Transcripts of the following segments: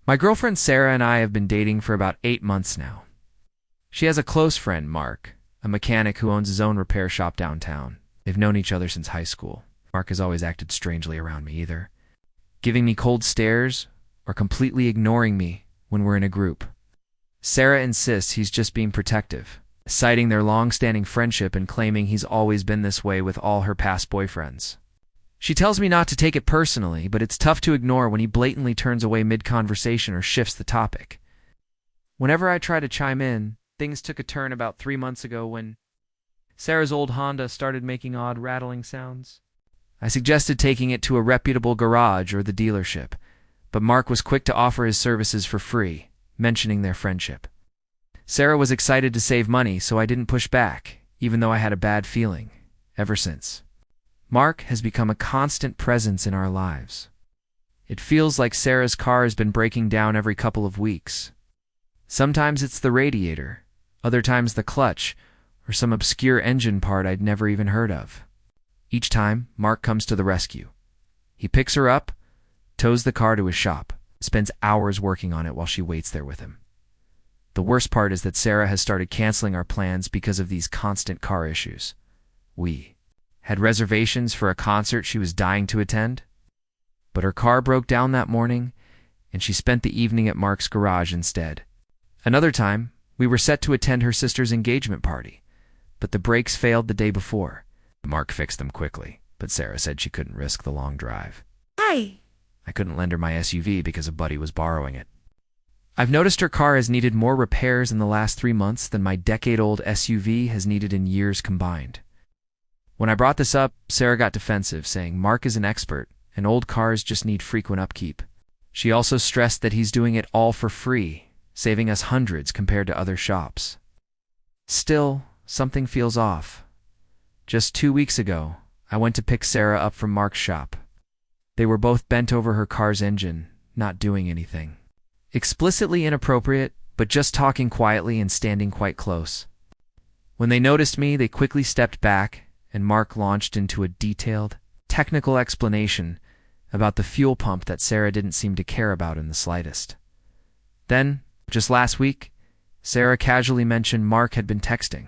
My girlfriend Sarah and I have been dating for about 8 months now. She has a close friend, Mark, a mechanic who owns his own repair shop downtown. They've known each other since high school. Mark has always acted strangely around me, either giving me cold stares or completely ignoring me when we're in a group. Sarah insists he's just being protective, citing their long-standing friendship and claiming he's always been this way with all her past boyfriends. She tells me not to take it personally, but it's tough to ignore when he blatantly turns away mid-conversation or shifts the topic. Whenever I try to chime in, things took a turn about 3 months ago when Sarah's old Honda started making odd rattling sounds. I suggested taking it to a reputable garage or the dealership, but Mark was quick to offer his services for free, mentioning their friendship. Sarah was excited to save money, so I didn't push back, even though I had a bad feeling, ever since. Mark has become a constant presence in our lives. It feels like Sarah's car has been breaking down every couple of weeks. Sometimes it's the radiator, other times the clutch, or some obscure engine part I'd never even heard of. Each time, Mark comes to the rescue. He picks her up, tows the car to his shop, spends hours working on it while she waits there with him. The worst part is that Sarah has started canceling our plans because of these constant car issues. We had reservations for a concert she was dying to attend, but her car broke down that morning, and she spent the evening at Mark's garage instead. Another time, we were set to attend her sister's engagement party, but the brakes failed the day before. Mark fixed them quickly, but Sarah said she couldn't risk the long drive. Hi. I couldn't lend her my SUV because a buddy was borrowing it. I've noticed her car has needed more repairs in the last 3 months than my decade-old SUV has needed in years combined. When I brought this up, Sarah got defensive, saying Mark is an expert and old cars just need frequent upkeep. She also stressed that he's doing it all for free, saving us hundreds compared to other shops. Still, something feels off. Just 2 weeks ago, I went to pick Sarah up from Mark's shop. They were both bent over her car's engine, not doing anything. Explicitly inappropriate, but just talking quietly and standing quite close. When they noticed me, they quickly stepped back, and Mark launched into a detailed, technical explanation about the fuel pump that Sarah didn't seem to care about in the slightest. Then, just last week, Sarah casually mentioned Mark had been texting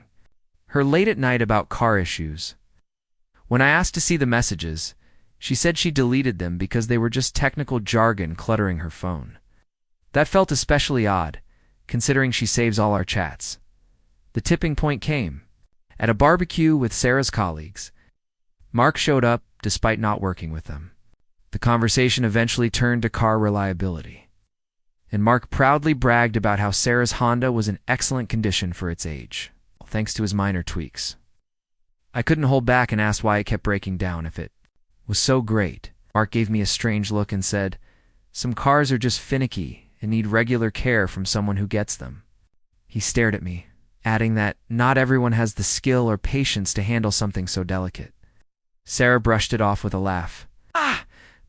her late at night about car issues. When I asked to see the messages, she said she deleted them because they were just technical jargon cluttering her phone. That felt especially odd, considering she saves all our chats. The tipping point came. At a barbecue with Sarah's colleagues, Mark showed up despite not working with them. The conversation eventually turned to car reliability, and Mark proudly bragged about how Sarah's Honda was in excellent condition for its age, thanks to his minor tweaks. I couldn't hold back and asked why it kept breaking down if it was so great. Mark gave me a strange look and said, "Some cars are just finicky and need regular care from someone who gets them." He stared at me, adding that not everyone has the skill or patience to handle something so delicate. Sarah brushed it off with a laugh.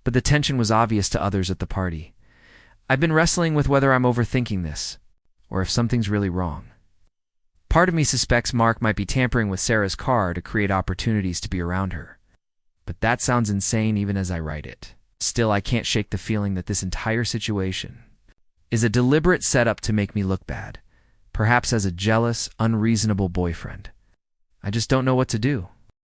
But the tension was obvious to others at the party. I've been wrestling with whether I'm overthinking this, or if something's really wrong. Part of me suspects Mark might be tampering with Sarah's car to create opportunities to be around her. But that sounds insane even as I write it. Still, I can't shake the feeling that this entire situation is a deliberate setup to make me look bad, perhaps as a jealous, unreasonable boyfriend. I just don't know what to do.